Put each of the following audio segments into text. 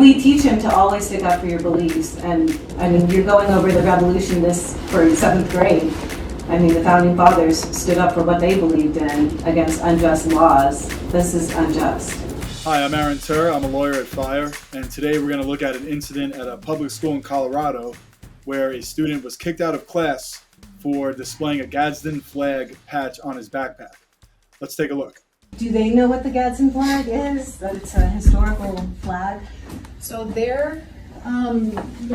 we teach him to always stick up for your beliefs. And I mean, you're going over the revolution this for 7th grade. I mean, the founding fathers stood up for what they believed in against unjust laws. This is unjust. Hi, I'm Terr. I'm a lawyer at Fire, and today we're going to look at an incident at a public school in Colorado where a student was kicked out of class for displaying a Gadsden flag patch on his backpack. Let's take a look. Do they know what the Gadsden flag is? That it's a historical flag? So the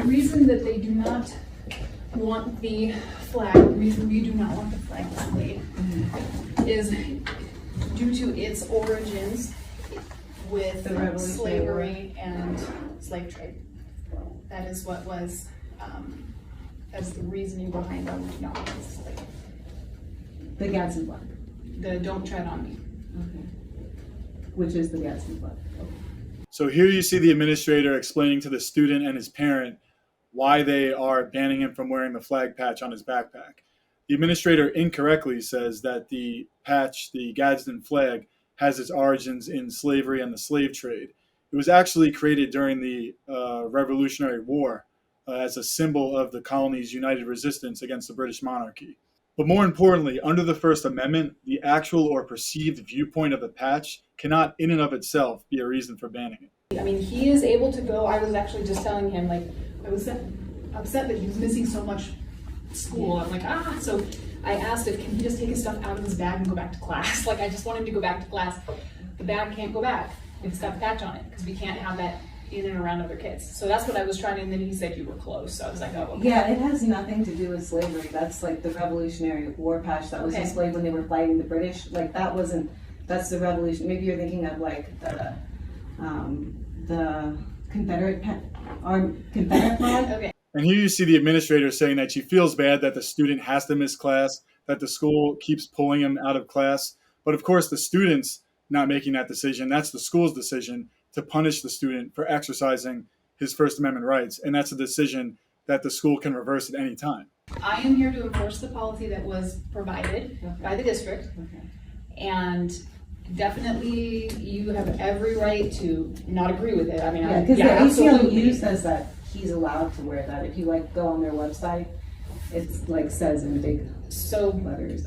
reason that they do not want the flag, the reason we do not want the flag displayed is due to its origins with slavery and slave trade. That is what was, that's the reasoning behind why we do not want to display The Gadsden flag? the "Don't Tread on Me." Okay. Which is the Gadsden flag? So here you see the administrator explaining to the student and his parent why they are banning him from wearing the flag patch on his backpack. The administrator incorrectly says that the patch, the Gadsden flag, has its origins in slavery and the slave trade. It was actually created during the Revolutionary War as a symbol of the colony's united resistance against the British monarchy. But more importantly, under the First Amendment, the actual or perceived viewpoint of the patch cannot in and of itself be a reason for banning it. I mean, he is able to go. I was actually just telling him, like, I was upset that he was missing so much school. I'm like, so I asked if can he just take his stuff out of his bag and go back to class. Like, I just want him to go back to class. The bag can't go back if it's got the patch on it because we can't have that in and around other kids. So that's what I was trying to, and then he said you were close. So I was like, oh, okay. Yeah, it has nothing to do with slavery. That's like the Revolutionary War patch that was displayed when they were fighting the British. Like that wasn't, that's the revolution. Maybe you're thinking of like the Confederate flag. Okay. And here you see the administrator saying that she feels bad that the student has to miss class, that the school keeps pulling him out of class. But of course, the student's not making that decision. That's the school's decision to punish the student for exercising his First Amendment rights. And that's a decision that the school can reverse at any time. I am here to enforce the policy that was provided by the district. Okay. And definitely you have every right to not agree with it. I mean, Yeah, because the absolutely. ACLU says that he's allowed to wear that. If you like go on their website, it's like says in big letters.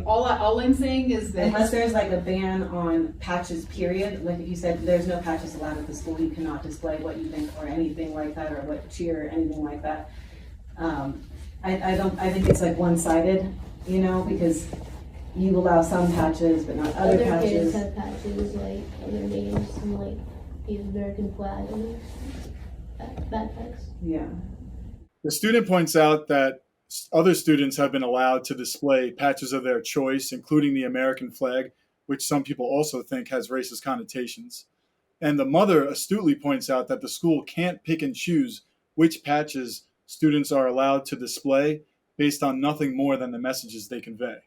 All I'm saying is that Unless there's like a ban on patches, period. Like if you said there's no patches allowed at the school, you cannot display what you think or anything like that, or what cheer or anything like that. I think it's like one-sided, you know, because you allow some patches but not other patches. Kids have patches like other names and like the American flag and backpacks. Yeah. The student points out that other students have been allowed to display patches of their choice, including the American flag, which some people also think has racist connotations. And the mother astutely points out that the school can't pick and choose which patches students are allowed to display based on nothing more than the messages they convey.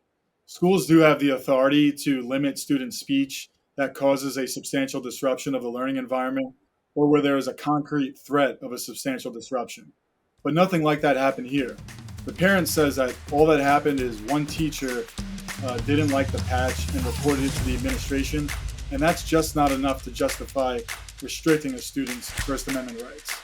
Schools do have the authority to limit student speech that causes a substantial disruption of the learning environment or where there is a concrete threat of a substantial disruption. But nothing like that happened here. The parent says that all that happened is one teacher didn't like the patch and reported it to the administration, and that's just not enough to justify restricting a student's First Amendment rights.